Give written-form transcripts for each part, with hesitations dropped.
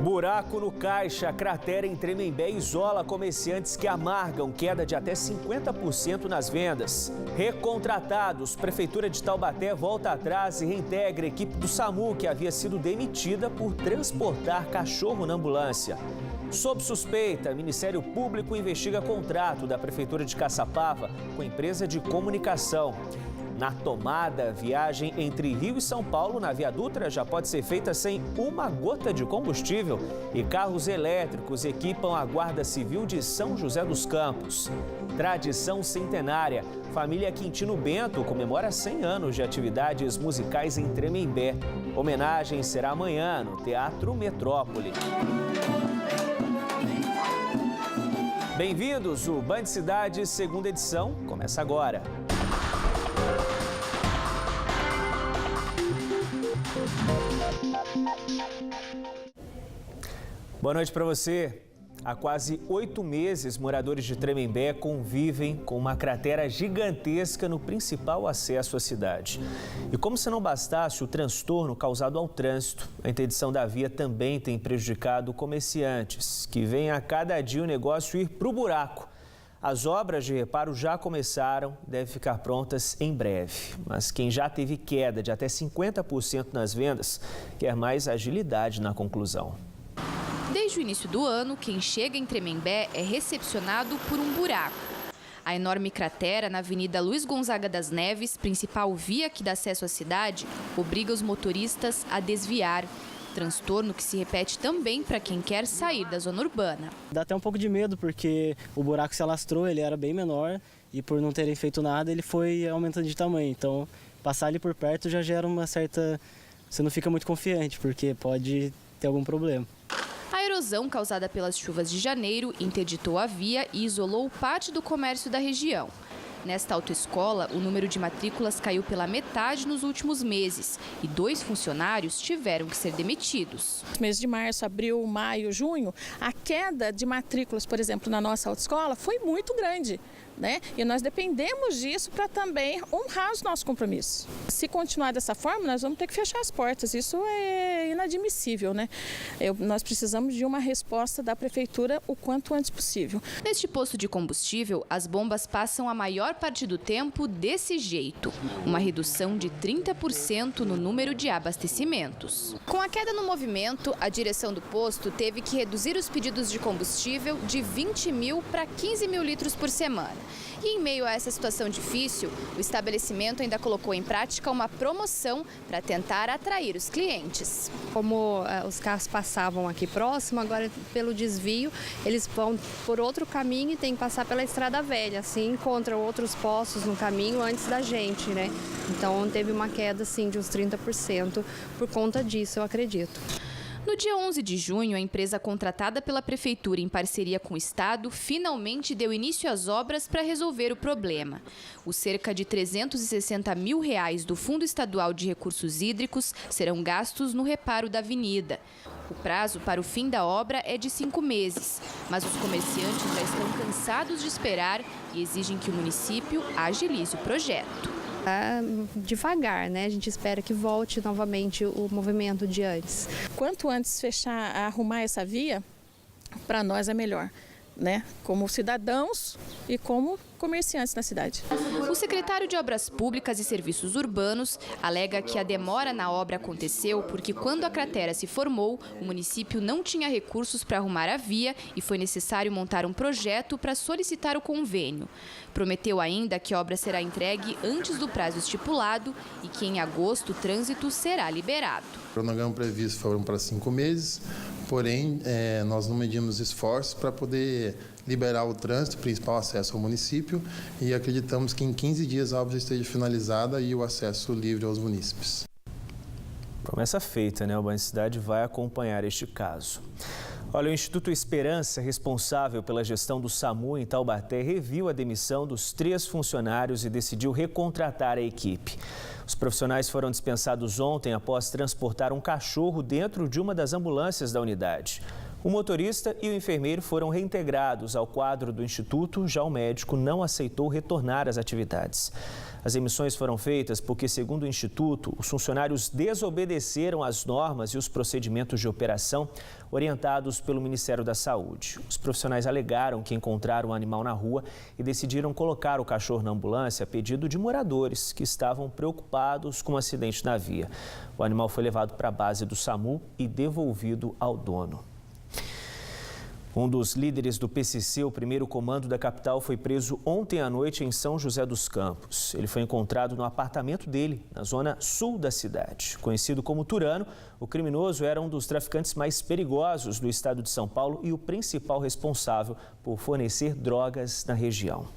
Buraco no caixa, cratera em Tremembé isola comerciantes que amargam queda de até 50% nas vendas. Recontratados, Prefeitura de Taubaté volta atrás e reintegra a equipe do SAMU que havia sido demitida por transportar cachorro na ambulância. Sob suspeita, Ministério Público investiga contrato da Prefeitura de Caçapava com empresa de comunicação. Na tomada, viagem entre Rio e São Paulo na Via Dutra já pode ser feita sem uma gota de combustível e carros elétricos equipam a Guarda Civil de São José dos Campos. Tradição centenária. Família Quintino Bento comemora 100 anos de atividades musicais em Tremembé. Homenagem será amanhã no Teatro Metrópole. Bem-vindos, o Band Cidade, segunda edição, começa agora. Boa noite para você. Há quase 8 meses, moradores de Tremembé convivem com uma cratera gigantesca no principal acesso à cidade. E como se não bastasse o transtorno causado ao trânsito, a interdição da via também tem prejudicado comerciantes, que veem a cada dia o negócio ir para o buraco. As obras de reparo já começaram e devem ficar prontas em breve. Mas quem já teve queda de até 50% nas vendas quer mais agilidade na conclusão. Desde o início do ano, quem chega em Tremembé é recepcionado por um buraco. A enorme cratera na Avenida Luiz Gonzaga das Neves, principal via que dá acesso à cidade, obriga os motoristas a desviar. Transtorno que se repete também para quem quer sair da zona urbana. Dá até um pouco de medo, porque o buraco se alastrou, ele era bem menor e por não terem feito nada, ele foi aumentando de tamanho. Então, passar ali por perto já gera uma certa... Você não fica muito confiante, porque pode ter algum problema. A erosão causada pelas chuvas de janeiro interditou a via e isolou parte do comércio da região. Nesta autoescola, o número de matrículas caiu pela metade nos últimos meses e 2 funcionários tiveram que ser demitidos. Nos meses de março, abril, maio, junho, a queda de matrículas, por exemplo, na nossa autoescola foi muito grande, né? E nós dependemos disso para também honrar os nossos compromissos. Se continuar dessa forma, nós vamos ter que fechar as portas. Isso é inadmissível, né? Nós precisamos de uma resposta da Prefeitura o quanto antes possível. Neste posto de combustível, as bombas passam a maior parte do tempo desse jeito. Uma redução de 30% no número de abastecimentos. Com a queda no movimento, a direção do posto teve que reduzir os pedidos de combustível de 20 mil para 15 mil litros por semana. E em meio a essa situação difícil, o estabelecimento ainda colocou em prática uma promoção para tentar atrair os clientes. Como os carros passavam aqui próximo, agora pelo desvio, eles vão por outro caminho e tem que passar pela Estrada Velha. Assim, encontram outros postos no caminho antes da gente, né? Então teve uma queda assim, de uns 30% por conta disso, eu acredito. No dia 11 de junho, a empresa contratada pela Prefeitura em parceria com o Estado finalmente deu início às obras para resolver o problema. Os cerca de R$360 mil do Fundo Estadual de Recursos Hídricos serão gastos no reparo da avenida. O prazo para o fim da obra é de 5 meses, mas os comerciantes já estão cansados de esperar e exigem que o município agilize o projeto. Devagar, né? A gente espera que volte novamente o movimento de antes. Quanto antes fechar, arrumar essa via, para nós é melhor, né? Como cidadãos e como comerciantes na cidade. O secretário de Obras Públicas e Serviços Urbanos alega que a demora na obra aconteceu porque quando a cratera se formou, o município não tinha recursos para arrumar a via e foi necessário montar um projeto para solicitar o convênio. Prometeu ainda que a obra será entregue antes do prazo estipulado e que em agosto o trânsito será liberado. O cronograma previsto foram para 5 meses, porém nós não medimos esforços para poder liberar o trânsito, principal acesso ao município, e acreditamos que em 15 dias a obra esteja finalizada e o acesso livre aos munícipes. Promessa feita, né? O Band Cidade vai acompanhar este caso. Olha, o Instituto Esperança, responsável pela gestão do SAMU em Taubaté, reviu a demissão dos 3 funcionários e decidiu recontratar a equipe. Os profissionais foram dispensados ontem após transportar um cachorro dentro de uma das ambulâncias da unidade. O motorista e o enfermeiro foram reintegrados ao quadro do Instituto, já o médico não aceitou retornar às atividades. As demissões foram feitas porque, segundo o Instituto, os funcionários desobedeceram às normas e os procedimentos de operação orientados pelo Ministério da Saúde. Os profissionais alegaram que encontraram o animal na rua e decidiram colocar o cachorro na ambulância a pedido de moradores que estavam preocupados com o acidente na via. O animal foi levado para a base do SAMU e devolvido ao dono. Um dos líderes do PCC, o primeiro comando da capital, foi preso ontem à noite em São José dos Campos. Ele foi encontrado no apartamento dele, na zona sul da cidade. Conhecido como Turano, o criminoso era um dos traficantes mais perigosos do estado de São Paulo e o principal responsável por fornecer drogas na região.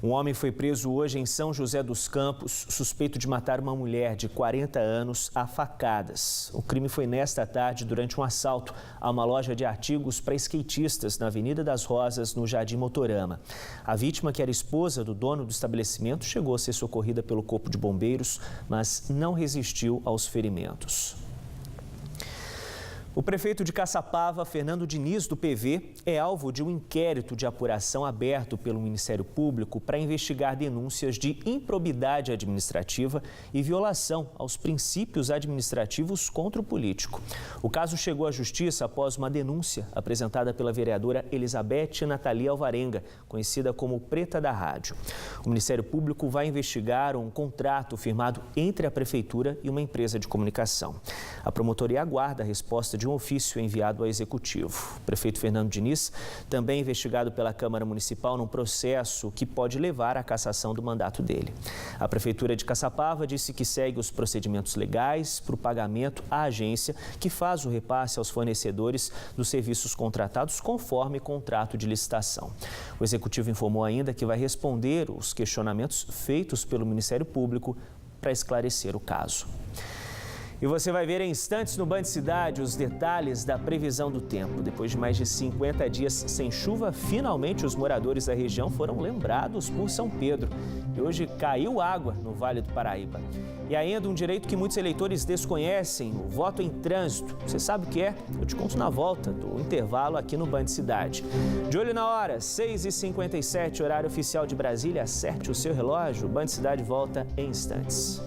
Um homem foi preso hoje em São José dos Campos, suspeito de matar uma mulher de 40 anos a facadas. O crime foi nesta tarde durante um assalto a uma loja de artigos para skatistas na Avenida das Rosas, no Jardim Motorama. A vítima, que era esposa do dono do estabelecimento, chegou a ser socorrida pelo Corpo de Bombeiros, mas não resistiu aos ferimentos. O prefeito de Caçapava, Fernando Diniz, do PV, é alvo de um inquérito de apuração aberto pelo Ministério Público para investigar denúncias de improbidade administrativa e violação aos princípios administrativos contra o político. O caso chegou à Justiça após uma denúncia apresentada pela vereadora Elizabeth Natalia Alvarenga, conhecida como Preta da Rádio. O Ministério Público vai investigar um contrato firmado entre a Prefeitura e uma empresa de comunicação. A promotoria aguarda a resposta de um ofício enviado ao Executivo. O prefeito Fernando Diniz também é investigado pela Câmara Municipal num processo que pode levar à cassação do mandato dele. A Prefeitura de Caçapava disse que segue os procedimentos legais para o pagamento à agência que faz o repasse aos fornecedores dos serviços contratados conforme contrato de licitação. O Executivo informou ainda que vai responder os questionamentos feitos pelo Ministério Público para esclarecer o caso. E você vai ver em instantes no Band Cidade os detalhes da previsão do tempo. Depois de mais de 50 dias sem chuva, finalmente os moradores da região foram lembrados por São Pedro. E hoje caiu água no Vale do Paraíba. E ainda um direito que muitos eleitores desconhecem, o voto em trânsito. Você sabe o que é? Eu te conto na volta do intervalo aqui no Band Cidade. De olho na hora, 6h57, horário oficial de Brasília. Acerte o seu relógio. O Band Cidade volta em instantes.